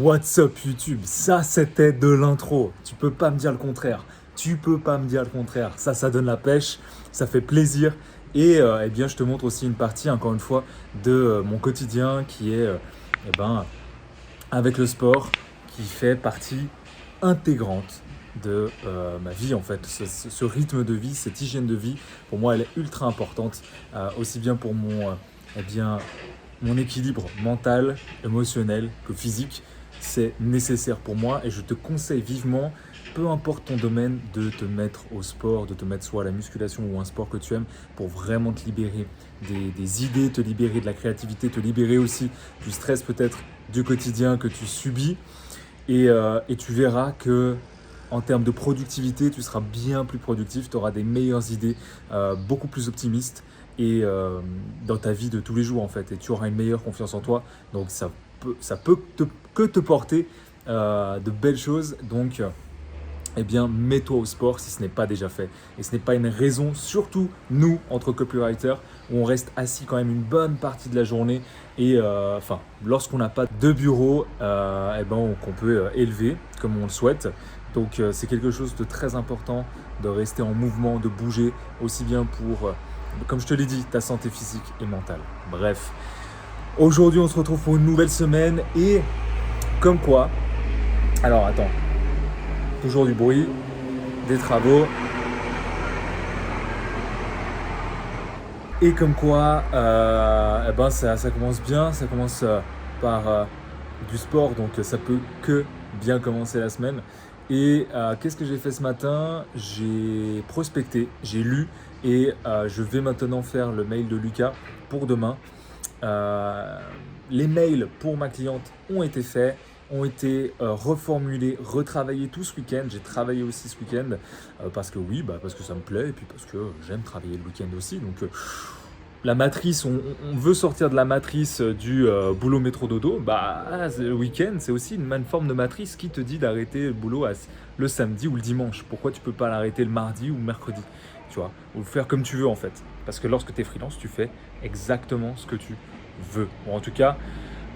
What's up YouTube? Ça c'était de l'intro. Tu peux pas me dire le contraire. Tu peux pas me dire le contraire. Ça donne la pêche, ça fait plaisir. Et eh bien, je te montre aussi une partie, encore une fois, de mon quotidien qui est eh ben, avec le sport, qui fait partie intégrante de ma vie en fait. Ce rythme de vie, cette hygiène de vie, pour moi, elle est ultra importante, aussi bien pour eh bien, mon équilibre mental, émotionnel que physique. C'est nécessaire pour moi et je te conseille vivement, peu importe ton domaine, de te mettre au sport, de te mettre soit à la musculation ou un sport que tu aimes pour vraiment te libérer des idées, te libérer de la créativité, te libérer aussi du stress peut-être du quotidien que tu subis et tu verras que en termes de productivité, tu seras bien plus productif, tu auras des meilleures idées, beaucoup plus optimistes et dans ta vie de tous les jours en fait, et tu auras une meilleure confiance en toi. Donc ça peut que te porter de belles choses. Donc eh bien, mets-toi au sport si ce n'est pas déjà fait. Et ce n'est pas une raison, surtout nous, entre copywriters, où on reste assis quand même une bonne partie de la journée. Et lorsqu'on n'a pas de bureau, eh ben, qu'on peut élever comme on le souhaite. Donc, c'est quelque chose de très important de rester en mouvement, de bouger, aussi bien pour, comme je te l'ai dit, ta santé physique et mentale. Bref, aujourd'hui, on se retrouve pour une nouvelle semaine et comme quoi... Alors, attends. Toujours du bruit, des travaux. Et comme quoi, eh ben ça commence bien, ça commence par du sport, donc ça peut que bien commencer la semaine. Et qu'est-ce que j'ai fait ce matin? J'ai prospecté, j'ai lu et je vais maintenant faire le mail de Lucas pour demain. Les mails pour ma cliente ont été faits, ont été reformulés, retravaillés tout ce week-end. J'ai travaillé aussi ce week-end parce que oui, parce que ça me plaît et puis parce que j'aime travailler le week-end aussi. Donc la matrice, on veut sortir de la matrice du boulot métro dodo. Le week-end, c'est aussi une forme de matrice qui te dit d'arrêter le boulot le samedi ou le dimanche. Pourquoi tu peux pas l'arrêter le mardi ou le mercredi, tu vois, ou faire comme tu veux en fait. Parce que lorsque tu es freelance, tu fais exactement ce que tu veux. Bon, en tout cas,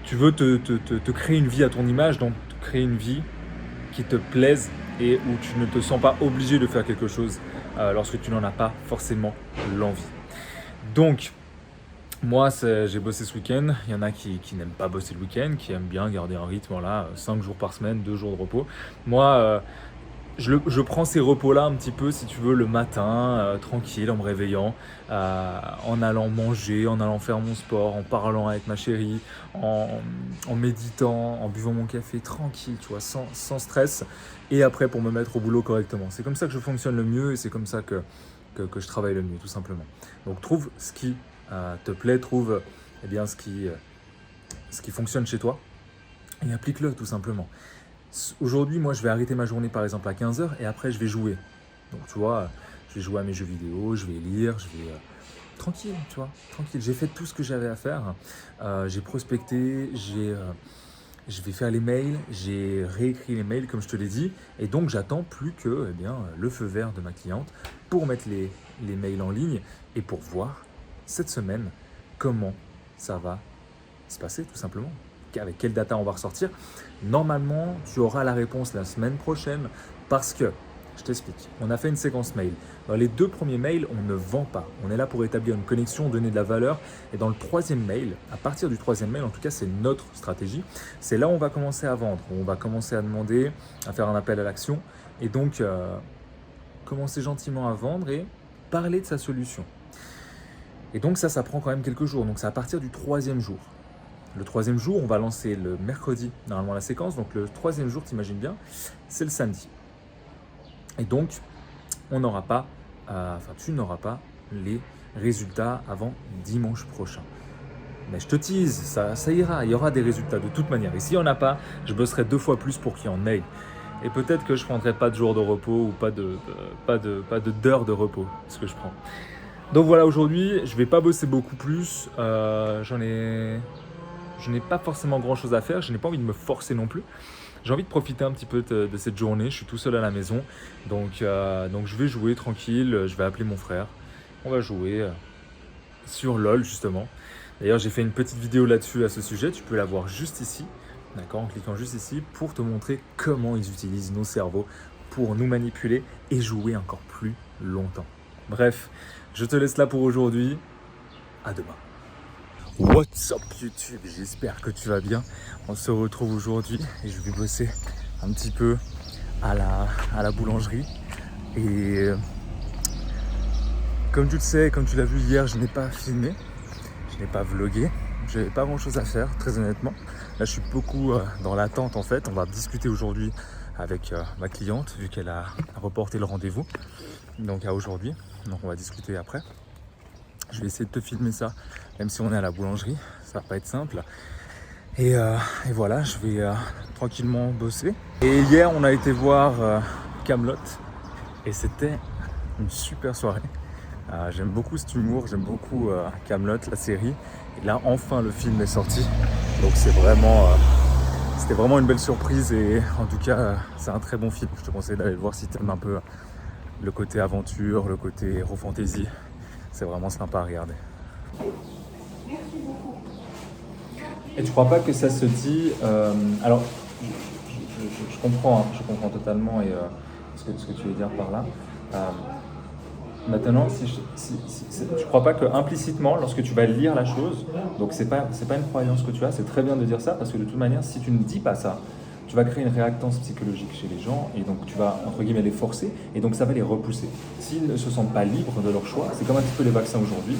tu veux te créer une vie à ton image, donc te créer une vie qui te plaise et où tu ne te sens pas obligé de faire quelque chose lorsque tu n'en as pas forcément l'envie. Donc, moi, j'ai bossé ce week-end. Il y en a qui n'aiment pas bosser le week-end, qui aiment bien garder un rythme, 5 jours par semaine, 2 jours de repos. Moi, je prends ces repos-là un petit peu, si tu veux, le matin, tranquille, en me réveillant, en allant manger, en allant faire mon sport, en parlant avec ma chérie, en méditant, en buvant mon café, tranquille, tu vois, sans stress. Et après, pour me mettre au boulot correctement. C'est comme ça que je fonctionne le mieux et c'est comme ça que je travaille le mieux, tout simplement. Donc, trouve ce qui te plaît, trouve bien ce qui fonctionne chez toi et applique-le, tout simplement. Aujourd'hui, moi, je vais arrêter ma journée par exemple à 15h et après, je vais jouer. Donc, tu vois, je vais jouer à mes jeux vidéo, je vais lire, je vais... tranquille, tu vois, tranquille. J'ai fait tout ce que j'avais à faire. J'ai prospecté, je vais faire les mails, j'ai réécrit les mails comme je te l'ai dit. Et donc, j'attends plus que le feu vert de ma cliente pour mettre les mails en ligne et pour voir cette semaine comment ça va se passer, tout simplement. Avec quelle data on va ressortir. Normalement, tu auras la réponse la semaine prochaine parce que, je t'explique, on a fait une séquence mail. Dans les 2 premiers mails, on ne vend pas. On est là pour établir une connexion, donner de la valeur. Et dans le 3e mail, à partir du 3e mail, en tout cas, c'est notre stratégie. C'est là où on va commencer à vendre. On va commencer à demander, à faire un appel à l'action. Et donc, commencer gentiment à vendre et parler de sa solution. Et donc ça prend quand même quelques jours. Donc c'est à partir du 3e jour. Le 3e jour, on va lancer le mercredi, normalement la séquence. Donc le 3e jour, t'imagines bien, c'est le samedi. Et donc, tu n'auras pas les résultats avant dimanche prochain. Mais je te tease, ça ira, il y aura des résultats de toute manière. Et s'il n'y en a pas, je bosserai 2 fois plus pour qu'il y en ait. Et peut-être que je ne prendrai pas de jour de repos ou pas d'heures de repos, ce que je prends. Donc voilà, aujourd'hui, je ne vais pas bosser beaucoup plus. Je n'ai pas forcément grand chose à faire, je n'ai pas envie de me forcer non plus. J'ai envie de profiter un petit peu de cette journée, je suis tout seul à la maison. Donc je vais jouer tranquille, je vais appeler mon frère. On va jouer sur LOL justement. D'ailleurs, j'ai fait une petite vidéo là-dessus à ce sujet, tu peux la voir juste ici. d'accord, en cliquant juste ici pour te montrer comment ils utilisent nos cerveaux pour nous manipuler et jouer encore plus longtemps. Bref, je te laisse là pour aujourd'hui. À demain. What's up YouTube? J'espère que tu vas bien. On se retrouve aujourd'hui et je vais bosser un petit peu à la boulangerie. Et comme tu le sais, comme tu l'as vu hier, je n'ai pas filmé, je n'ai pas vlogué. Je n'avais pas grand chose à faire, très honnêtement. Là, je suis beaucoup dans l'attente en fait. On va discuter aujourd'hui avec ma cliente, vu qu'elle a reporté le rendez-vous. Donc à aujourd'hui. Donc on va discuter après. Je vais essayer de te filmer ça, même si on est à la boulangerie. Ça va pas être simple. Et voilà, je vais tranquillement bosser. Et hier, on a été voir Kaamelott. Et c'était une super soirée. J'aime beaucoup cet humour, j'aime beaucoup Kaamelott, la série. Et là, enfin, le film est sorti. Donc c'était vraiment une belle surprise. Et en tout cas, c'est un très bon film. Je te conseille d'aller le voir si tu aimes un peu le côté aventure, le côté héros fantasy. C'est vraiment sympa à regarder. Et tu crois pas que ça se dit... alors, je comprends, hein, je comprends totalement ce que tu veux dire par là. Maintenant, tu crois pas que implicitement, lorsque tu vas lire la chose, donc c'est pas une croyance que tu as, c'est très bien de dire ça, parce que de toute manière, si tu ne dis pas ça, tu vas créer une réactance psychologique chez les gens, et donc tu vas, entre guillemets, les forcer, et donc ça va les repousser. S'ils ne se sentent pas libres de leur choix, c'est comme un petit peu les vaccins aujourd'hui,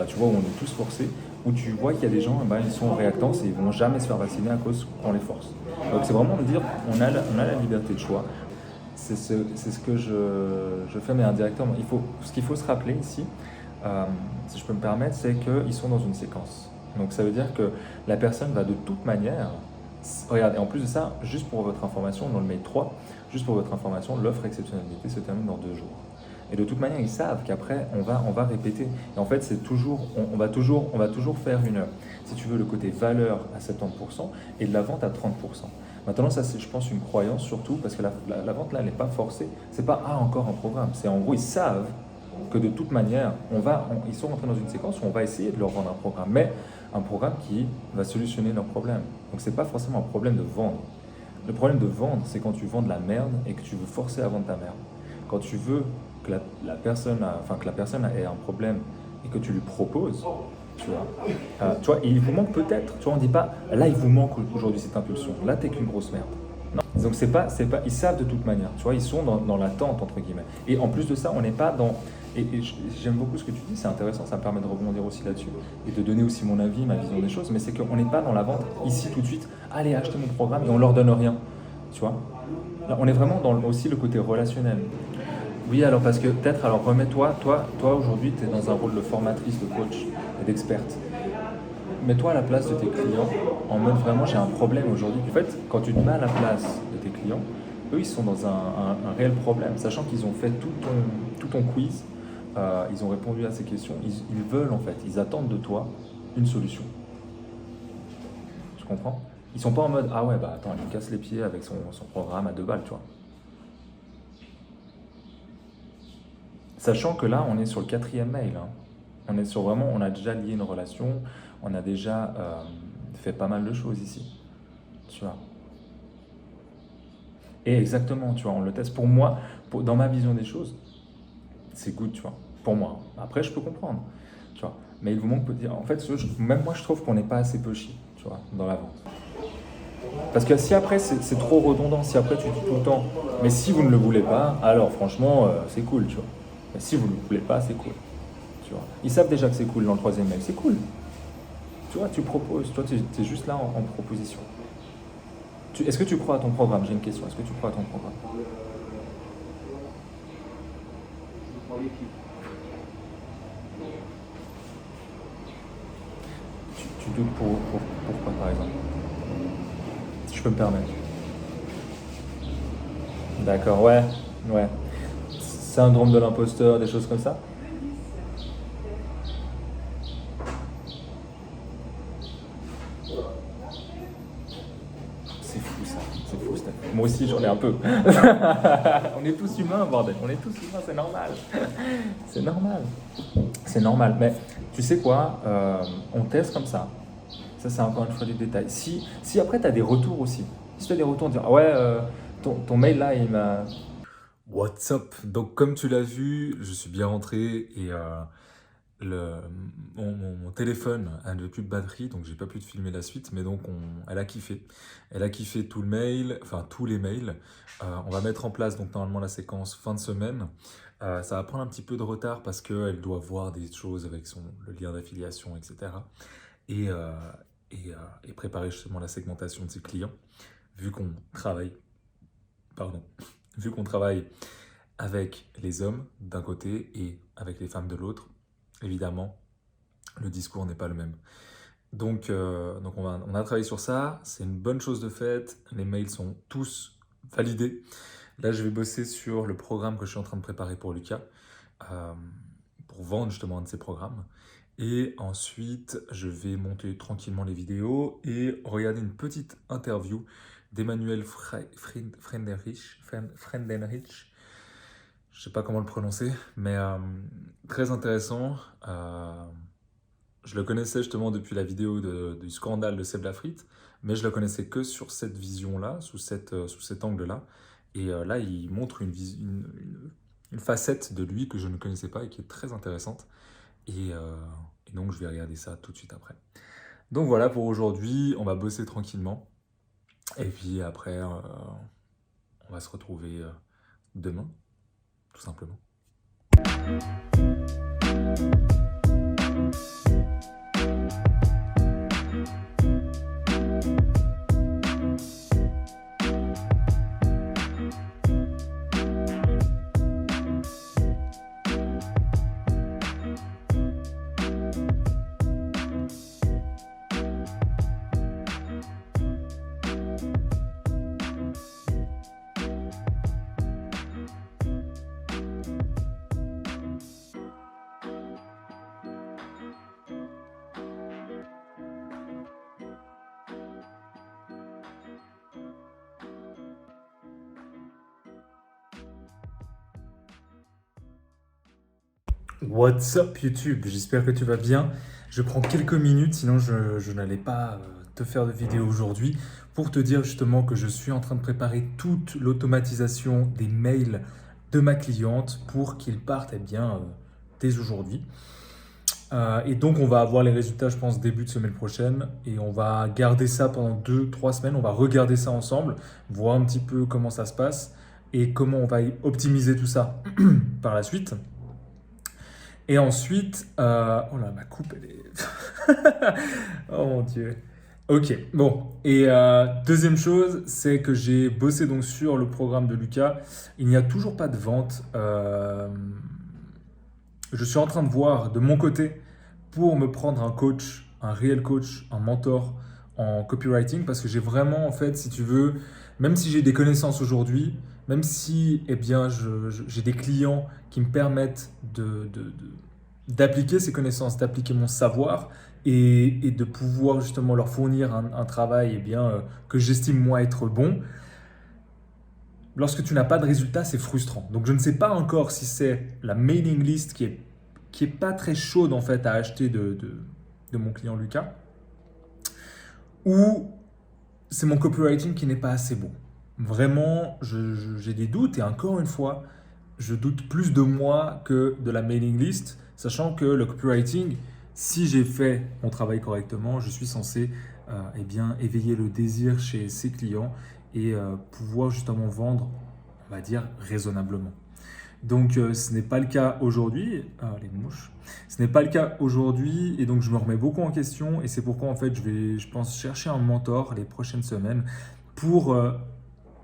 tu vois, où on est tous forcés, où tu vois qu'il y a des gens, ils sont en réactance et ils vont jamais se faire vacciner à cause qu'on les force. Donc c'est vraiment de dire, on a la liberté de choix. C'est ce que je fais, mais indirectement. Ce qu'il faut se rappeler ici, si je peux me permettre, c'est qu'ils sont dans une séquence. Donc ça veut dire que la personne va de toute manière... Regarde, et en plus de ça, juste pour votre information, dans le mail 3, juste pour votre information, l'offre exceptionnalité se termine dans 2 jours. Et de toute manière, ils savent qu'après, on va répéter. Et en fait, c'est toujours, on va toujours faire si tu veux, le côté valeur à 70% et de la vente à 30%. Maintenant, ça, c'est, je pense, une croyance surtout, parce que la vente, là, elle n'est pas forcée. C'est pas, encore un programme. C'est en gros, ils savent que de toute manière, ils sont rentrés dans une séquence où on va essayer de leur vendre un programme. Mais un programme qui va solutionner leurs problèmes. Donc, c'est pas forcément un problème de vendre. Le problème de vendre, c'est quand tu vends de la merde et que tu veux forcer à vendre ta merde. Quand tu veux que la personne ait un problème et que tu lui proposes, tu vois, il vous manque peut-être, tu vois, on dit pas, là il vous manque aujourd'hui cette impulsion, là t'es qu'une grosse merde. Non. Donc c'est pas, ils savent de toute manière, tu vois, ils sont dans l'attente entre guillemets. Et en plus de ça, on n'est pas dans, et j'aime beaucoup ce que tu dis, c'est intéressant, ça me permet de rebondir aussi là-dessus et de donner aussi mon avis, ma vision des choses, mais c'est qu'on n'est pas dans la vente ici tout de suite, allez acheter mon programme et on leur donne rien, tu vois. Là, on est vraiment dans aussi le côté relationnel. Oui, alors parce que peut-être, alors remets-toi, toi aujourd'hui, tu es dans un rôle de formatrice, de coach et d'experte. Mets-toi à la place de tes clients en mode vraiment j'ai un problème aujourd'hui. En fait, quand tu te mets à la place de tes clients, eux ils sont dans un réel problème, sachant qu'ils ont fait tout ton quiz, ils ont répondu à ces questions, ils veulent en fait, ils attendent de toi une solution. Tu comprends? Ils sont pas en mode ah ouais bah attends, il me casse les pieds avec son programme à 2 balles, tu vois. Sachant que là, on est sur le 4e mail. Hein. On est sur vraiment, on a déjà lié une relation, on a déjà fait pas mal de choses ici. Tu vois. Et exactement, tu vois, on le teste. Pour moi, dans ma vision des choses, c'est good, tu vois. Pour moi. Après, je peux comprendre, tu vois. Mais il vous manque peut-être. En fait, même moi, je trouve qu'on n'est pas assez pushy, tu vois, dans la vente. Parce que si après, c'est trop redondant, si après tu dis tout le temps, mais si vous ne le voulez pas, alors franchement, c'est cool, tu vois. Mais si vous ne le voulez pas, c'est cool. Tu vois. Ils savent déjà que c'est cool dans le 3e mail, c'est cool. Tu vois, tu proposes, toi tu es juste là en proposition. Est-ce que tu crois à ton programme? J'ai une question, est-ce que tu crois à ton programme? Tu doutes pourquoi par exemple? Si je peux me permettre. D'accord, ouais. Syndrome de l'imposteur, des choses comme ça? C'est fou ça, c'est fou ça. Moi aussi j'en ai un peu. On est tous humains, bordel, on est tous humains, c'est normal. C'est normal. C'est normal, mais tu sais quoi, on teste comme ça. Ça, c'est encore une fois des détails. Si après, tu as des retours aussi. Si tu as des retours, dire, ah ouais, ton mail là, il m'a. What's up? Donc, comme tu l'as vu, je suis bien rentré et le, mon téléphone n'avait plus de batterie, donc j'ai pas pu te filmer la suite, mais donc elle a kiffé. Elle a kiffé tout le mail, enfin tous les mails. On va mettre en place donc normalement la séquence fin de semaine. Ça va prendre un petit peu de retard parce qu'elle doit voir des choses avec le lien d'affiliation, etc. Et, euh, et préparer justement la segmentation de ses clients, vu qu'on travaille, pardon, vu qu'on travaille avec les hommes d'un côté et avec les femmes de l'autre. Évidemment, le discours n'est pas le même. Donc on a travaillé sur ça, c'est une bonne chose de faite, les mails sont tous validés. Là, je vais bosser sur le programme que je suis en train de préparer pour Lucas, pour vendre justement un de ces programmes. Et ensuite, je vais monter tranquillement les vidéos et regarder une petite interview d'Emmanuel Friedenrich. Je ne sais pas comment le prononcer, mais très intéressant. Je le connaissais justement depuis la vidéo du scandale de Seb Lafrite, mais je le connaissais que sur cette vision-là, sous cet angle-là. Et là, il montre une facette de lui que je ne connaissais pas et qui est très intéressante. Et donc, je vais regarder ça tout de suite après. Donc voilà, pour aujourd'hui, on va bosser tranquillement. Et puis après, on va se retrouver demain, tout simplement. What's up YouTube? J'espère que tu vas bien. Je prends quelques minutes, sinon je n'allais pas te faire de vidéo aujourd'hui pour te dire justement que je suis en train de préparer toute l'automatisation des mails de ma cliente pour qu'ils partent dès aujourd'hui. Et donc on va avoir les résultats, je pense, début de semaine prochaine et on va garder ça pendant 2-3 semaines. On va regarder ça ensemble, voir un petit peu comment ça se passe et comment on va optimiser tout ça par la suite. Et ensuite, oh là, ma coupe, elle est. Oh mon Dieu. Ok, bon. Et deuxième chose, c'est que j'ai bossé donc sur le programme de Lucas. Il n'y a toujours pas de vente. Je suis en train de voir de mon côté pour me prendre un coach, un réel coach, un mentor en copywriting parce que j'ai vraiment, en fait, si tu veux, même si j'ai des connaissances aujourd'hui, même si j'ai des clients qui me permettent d'appliquer ces connaissances, d'appliquer mon savoir et de pouvoir justement leur fournir un travail que j'estime moi être bon, lorsque tu n'as pas de résultat, c'est frustrant. Donc je ne sais pas encore si c'est la mailing list qui est pas très chaude en fait à acheter de mon client Lucas, ou c'est mon copywriting qui n'est pas assez bon. Vraiment, j'ai des doutes et encore une fois, je doute plus de moi que de la mailing list, sachant que le copywriting, si j'ai fait mon travail correctement, je suis censé éveiller le désir chez ses clients et pouvoir justement vendre, on va dire, raisonnablement. Donc ce n'est pas le cas aujourd'hui, les mouches, ce n'est pas le cas aujourd'hui et donc je me remets beaucoup en question et c'est pourquoi en fait je pense chercher un mentor les prochaines semaines pour,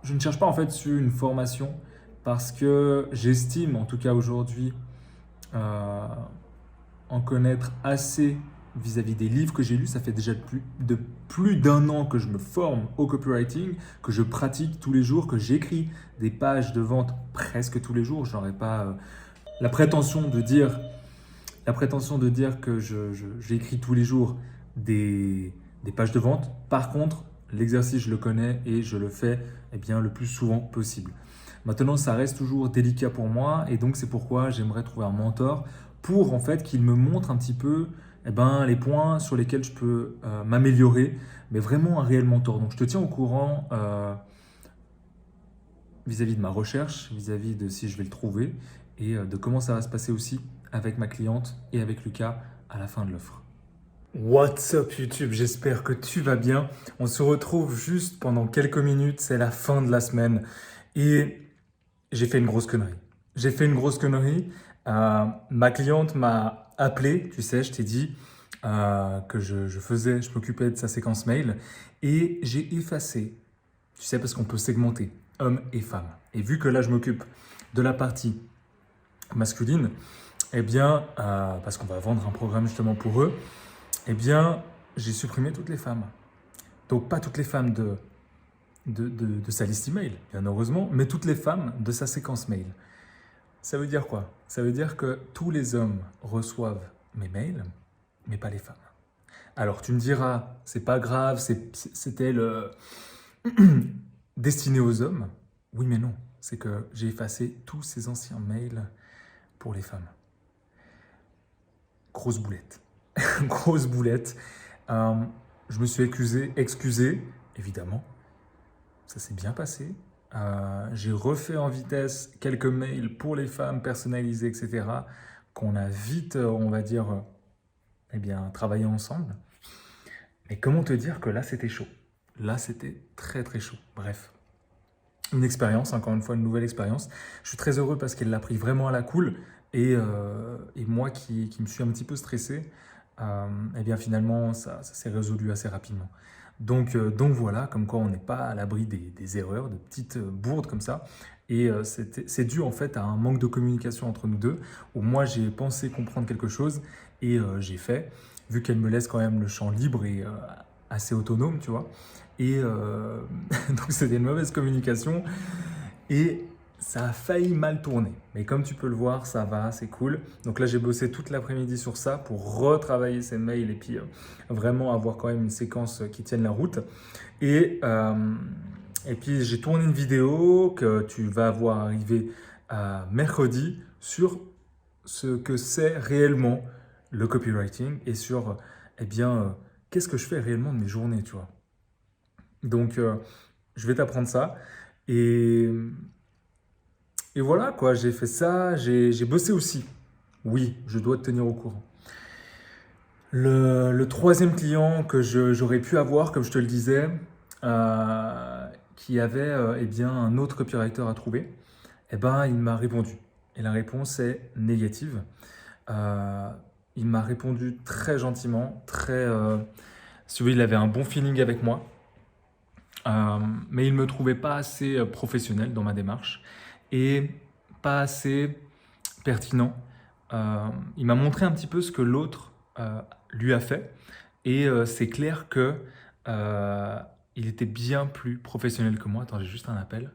je ne cherche pas en fait sur une formation parce que j'estime en tout cas aujourd'hui en connaître assez vis-à-vis des livres que j'ai lus. Ça fait déjà plus d'un an que je me forme au copywriting, que je pratique tous les jours, que j'écris des pages de vente presque tous les jours. Je n'aurais pas la prétention de dire que j'écris tous les jours des pages de vente. Par contre, l'exercice, je le connais et je le fais le plus souvent possible. Maintenant, ça reste toujours délicat pour moi et donc c'est pourquoi j'aimerais trouver un mentor pour en fait qu'il me montre un petit peu eh ben, les points sur lesquels je peux m'améliorer, mais vraiment un réel mentor. Donc je te tiens au courant vis-à-vis de ma recherche, vis-à-vis de si je vais le trouver et de comment ça va se passer aussi avec ma cliente et avec Lucas à la fin de l'offre. What's up YouTube, j'espère que tu vas bien. On se retrouve juste pendant quelques minutes, c'est la fin de la semaine et j'ai fait une grosse connerie. J'ai fait une grosse connerie. Ma cliente m'a appelé, tu sais, je t'ai dit que je m'occupais de sa séquence mail et j'ai effacé, tu sais, parce qu'on peut segmenter hommes et femmes. Et vu que là, je m'occupe de la partie masculine, eh bien, parce qu'on va vendre un programme justement pour eux, eh bien, j'ai supprimé toutes les femmes. Donc, pas toutes les femmes de sa liste email, bien heureusement, mais toutes les femmes de sa séquence mail. Ça veut dire quoi? Ça veut dire que tous les hommes reçoivent mes mails, mais pas les femmes. Alors, tu me diras, c'est pas grave, c'était le destiné aux hommes. Oui, mais non. C'est que j'ai effacé tous ces anciens mails pour les femmes. Grosse boulette. Grosse boulette. Je me suis excusé, évidemment. Ça s'est bien passé. J'ai refait en vitesse quelques mails pour les femmes personnalisés, etc. Qu'on a vite, on va dire, eh bien, travaillé ensemble. Mais comment te dire que là, c'était chaud. Là, c'était très, très chaud. Bref. Une expérience, encore une fois, une nouvelle expérience. Je suis très heureux parce qu'elle l'a pris vraiment à la cool. Et moi qui me suis un petit peu stressé, eh bien finalement, ça s'est résolu assez rapidement. Donc voilà, comme quoi on n'est pas à l'abri des erreurs, de petites bourdes comme ça. Et c'est dû en fait à un manque de communication entre nous deux, où moi j'ai pensé comprendre quelque chose et j'ai fait, vu qu'elle me laisse quand même le champ libre et assez autonome, tu vois. Et donc c'était une mauvaise communication et ça a failli mal tourner. Mais comme tu peux le voir, ça va, c'est cool. Donc là, j'ai bossé toute l'après-midi sur ça pour retravailler ces mails et puis vraiment avoir quand même une séquence qui tienne la route. Et puis, j'ai tourné une vidéo que tu vas voir arriver mercredi sur ce que c'est réellement le copywriting et sur, eh bien, qu'est-ce que je fais réellement de mes journées, tu vois. Donc, je vais t'apprendre ça. Et, et voilà, quoi, j'ai fait ça, j'ai bossé aussi. Oui, je dois te tenir au courant. Le troisième client que j'aurais pu avoir, comme je te le disais, qui avait eh bien, un autre copywriter à trouver, eh ben, il m'a répondu. Et la réponse est négative. Il m'a répondu très gentiment, si vous voulez, il avait un bon feeling avec moi. Mais il ne me trouvait pas assez professionnel dans ma démarche et pas assez pertinent. Il m'a montré un petit peu ce que l'autre lui a fait et c'est clair que il était bien plus professionnel que moi. Attends, j'ai juste un appel.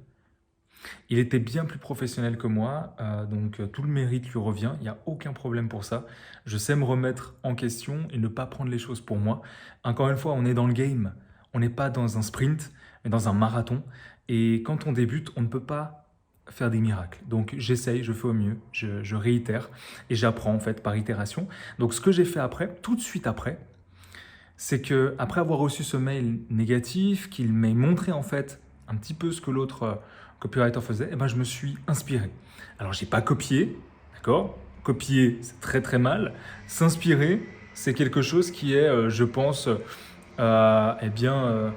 Il était bien plus professionnel que moi, donc tout le mérite lui revient, il n'y a aucun problème pour ça. Je sais me remettre en question et ne pas prendre les choses pour moi. Encore une fois, on est dans le game, on n'est pas dans un sprint, mais dans un marathon. Et quand on débute, on ne peut pas faire des miracles. Donc j'essaye, je fais au mieux, je réitère et j'apprends en fait par itération. Donc ce que j'ai fait après, tout de suite après, c'est que après avoir reçu ce mail négatif, qu'il m'ait montré en fait un petit peu ce que l'autre copywriter faisait, eh ben, je me suis inspiré. Alors, j'ai pas copié, d'accord? Copier, c'est très très mal. S'inspirer, c'est quelque chose qui est, je pense, eh bien,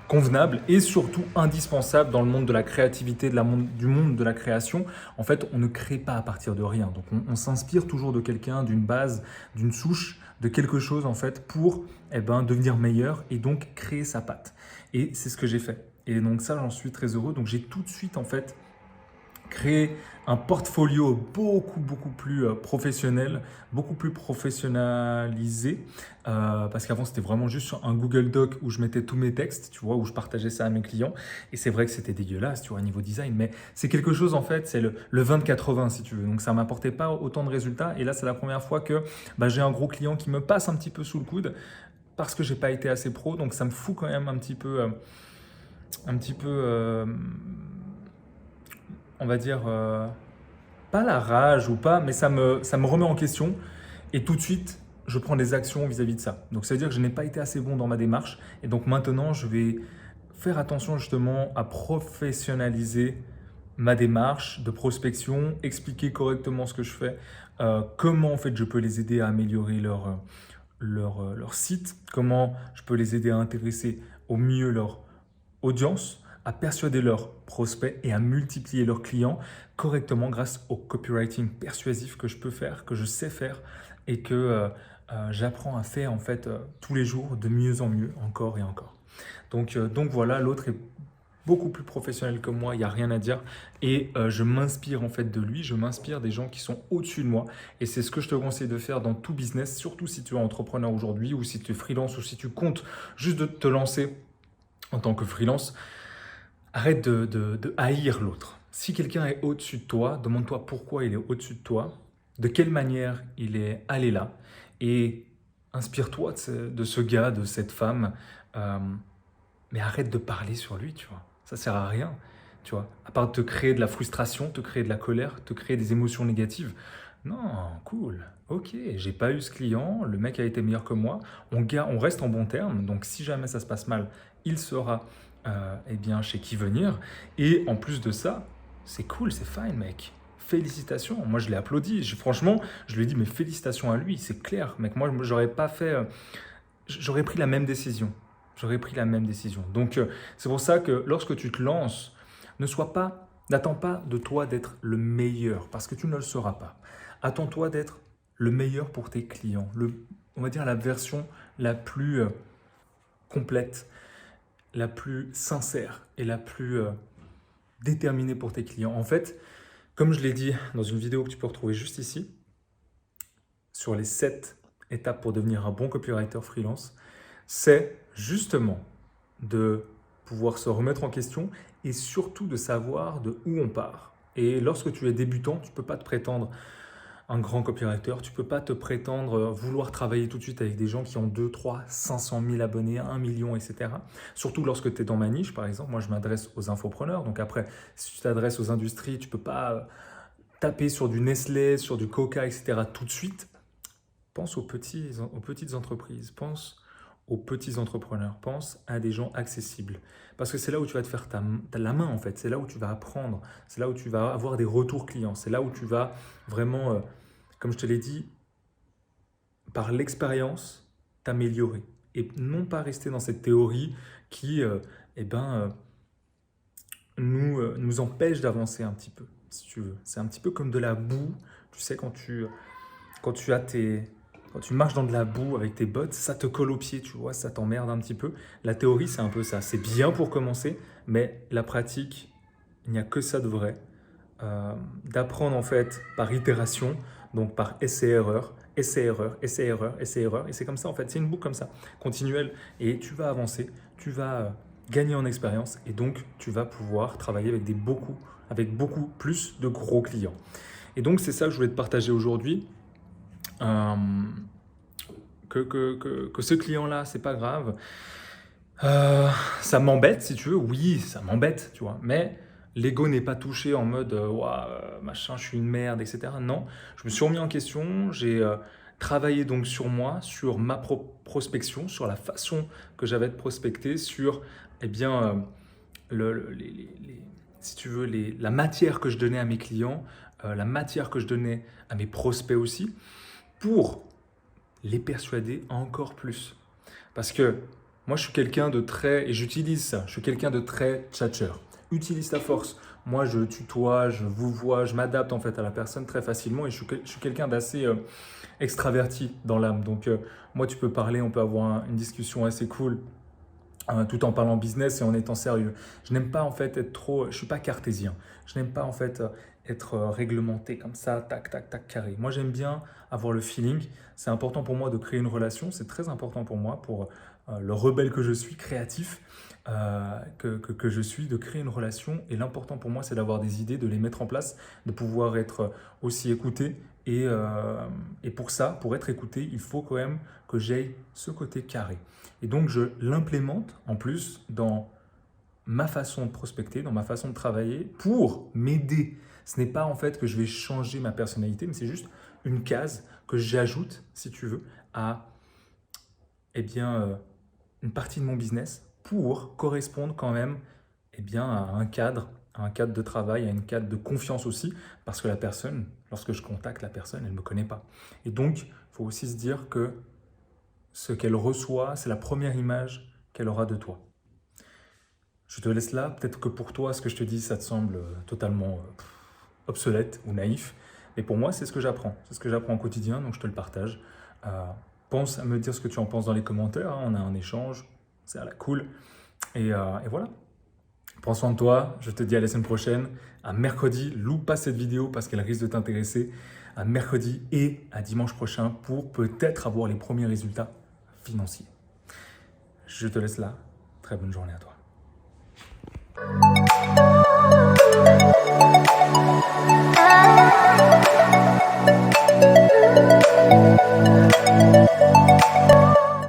convenable et surtout indispensable dans le monde de la créativité, du monde de la création. En fait, on ne crée pas à partir de rien. Donc, on s'inspire toujours de quelqu'un, d'une base, d'une souche, de quelque chose en fait pour eh ben, devenir meilleur et donc créer sa patte. Et c'est ce que j'ai fait. Et donc ça, j'en suis très heureux. Donc j'ai tout de suite en fait créé un portfolio beaucoup plus professionnel, beaucoup plus professionnalisé, parce qu'avant c'était vraiment juste sur un Google Doc où je mettais tous mes textes, tu vois, où je partageais ça à mes clients, et c'est vrai que c'était dégueulasse, tu vois, niveau design, mais c'est quelque chose en fait, c'est le 20-80 si tu veux, donc ça m'apportait pas autant de résultats, et là c'est la première fois que j'ai un gros client qui me passe un petit peu sous le coude, parce que j'ai pas été assez pro, donc ça me fout quand même un petit peu, on va dire, pas la rage ou pas, mais ça me remet en question. Et tout de suite, je prends des actions vis-à-vis de ça. Donc ça veut dire que je n'ai pas été assez bon dans ma démarche et donc maintenant je vais faire attention justement à professionnaliser ma démarche de prospection, expliquer correctement ce que je fais, comment en fait je peux les aider à améliorer leur site, comment je peux les aider à intéresser au mieux leur audience, à persuader leurs prospects et à multiplier leurs clients correctement grâce au copywriting persuasif que je peux faire, que je sais faire et que j'apprends à faire en fait tous les jours de mieux en mieux, encore et encore. Donc voilà, l'autre est beaucoup plus professionnel que moi, il n'y a rien à dire. Et je m'inspire en fait de lui, je m'inspire des gens qui sont au-dessus de moi. Et c'est ce que je te conseille de faire dans tout business, surtout si tu es entrepreneur aujourd'hui ou si tu es freelance ou si tu comptes juste de te lancer en tant que freelance. Arrête de haïr l'autre. Si quelqu'un est au-dessus de toi, demande-toi pourquoi il est au-dessus de toi, de quelle manière il est allé là, et inspire-toi de ce gars, de cette femme, mais arrête de parler sur lui, tu vois. Ça sert à rien, tu vois. À part te créer de la frustration, te créer de la colère, te créer des émotions négatives. Non, cool, ok, j'ai pas eu ce client, le mec a été meilleur que moi, on reste en bon terme, donc si jamais ça se passe mal, il saura eh bien, chez qui venir. Et en plus de ça, c'est cool, c'est fine, mec. Félicitations. Moi, je l'ai applaudi. Franchement, je lui ai dit, mais félicitations à lui. C'est clair, mec. Moi, j'aurais pas fait. J'aurais pris la même décision. J'aurais pris la même décision. Donc, c'est pour ça que lorsque tu te lances, n'attends pas de toi d'être le meilleur, parce que tu ne le seras pas. Attends-toi d'être le meilleur pour tes clients. On va dire la version la plus complète, la plus sincère et la plus déterminée pour tes clients. En fait, comme je l'ai dit dans une vidéo que tu peux retrouver juste ici, sur les 7 étapes pour devenir un bon copywriter freelance, c'est justement de pouvoir se remettre en question et surtout de savoir de où on part. Et lorsque tu es débutant, tu ne peux pas te prétendre un grand copywriter, tu ne peux pas te prétendre vouloir travailler tout de suite avec des gens qui ont 2, 3, 500 000 abonnés, 1 million, etc. Surtout lorsque tu es dans ma niche, par exemple. Moi, je m'adresse aux infopreneurs. Donc après, si tu t'adresses aux industries, tu ne peux pas taper sur du Nestlé, sur du Coca, etc. tout de suite. Pense aux petites entreprises, pense aux petits entrepreneurs, pense à des gens accessibles. Parce que c'est là où tu vas te faire la main en fait, c'est là où tu vas apprendre, c'est là où tu vas avoir des retours clients, c'est là où tu vas vraiment, comme je te l'ai dit, par l'expérience, t'améliorer. Et non pas rester dans cette théorie qui nous empêche d'avancer un petit peu, si tu veux. C'est un petit peu comme de la boue, tu sais, quand tu marches dans de la boue avec tes bottes, ça te colle aux pieds, tu vois, ça t'emmerde un petit peu. La théorie, c'est un peu ça. C'est bien pour commencer, mais la pratique, il n'y a que ça de vrai. D'apprendre en fait par itération, donc par essai-erreur, essai-erreur, essai-erreur, essai-erreur. Et c'est comme ça en fait, c'est une boucle comme ça, continuelle. Et tu vas avancer, tu vas gagner en expérience et donc tu vas pouvoir travailler avec beaucoup plus de gros clients. Et donc c'est ça que je voulais te partager aujourd'hui. Que ce client-là, c'est pas grave. Ça m'embête, si tu veux. Oui, ça m'embête, tu vois. Mais l'ego n'est pas touché en mode machin, je suis une merde, etc. Non, je me suis remis en question. J'ai travaillé donc sur moi, sur ma prospection, sur la façon que j'avais de prospecter, sur eh bien, si tu veux, la matière que je donnais à mes clients, la matière que je donnais à mes prospects aussi, pour les persuader encore plus. Parce que moi, je suis quelqu'un de très, et j'utilise ça, je suis quelqu'un de très tchatcheur. Utilise ta force. Moi, je tutoie, je vous vois, je m'adapte en fait à la personne très facilement et je suis quelqu'un d'assez extraverti dans l'âme. Donc, moi, tu peux parler, on peut avoir une discussion assez cool tout en parlant business et en étant sérieux. Je n'aime pas en fait être trop, je suis pas cartésien. Je n'aime pas en fait être réglementé comme ça, tac, tac, tac, carré. Moi, j'aime bien avoir le feeling. C'est important pour moi de créer une relation. C'est très important pour moi, pour le rebelle que je suis, créatif que je suis, de créer une relation. Et l'important pour moi, c'est d'avoir des idées, de les mettre en place, de pouvoir être aussi écouté. Et pour ça, pour être écouté, il faut quand même que j'aie ce côté carré. Et donc, je l'implémente en plus dans ma façon de prospecter, dans ma façon de travailler pour m'aider. Ce n'est pas en fait que je vais changer ma personnalité, mais c'est juste une case que j'ajoute, si tu veux, à eh bien, une partie de mon business pour correspondre quand même eh bien, à un cadre de travail, à une cadre de confiance aussi, parce que la personne, lorsque je contacte la personne, elle ne me connaît pas. Et donc, il faut aussi se dire que ce qu'elle reçoit, c'est la première image qu'elle aura de toi. Je te laisse là, peut-être que pour toi, ce que je te dis, ça te semble totalement obsolète ou naïf, mais pour moi, c'est ce que j'apprends. C'est ce que j'apprends au quotidien, donc je te le partage. Euh, pense à me dire ce que tu en penses dans les commentaires, hein, on a un échange, c'est à la cool. Et voilà. Prends soin de toi, je te dis à la semaine prochaine, à mercredi, loupe pas cette vidéo parce qu'elle risque de t'intéresser, à mercredi et à dimanche prochain pour peut-être avoir les premiers résultats financiers. Je te laisse là, très bonne journée à toi.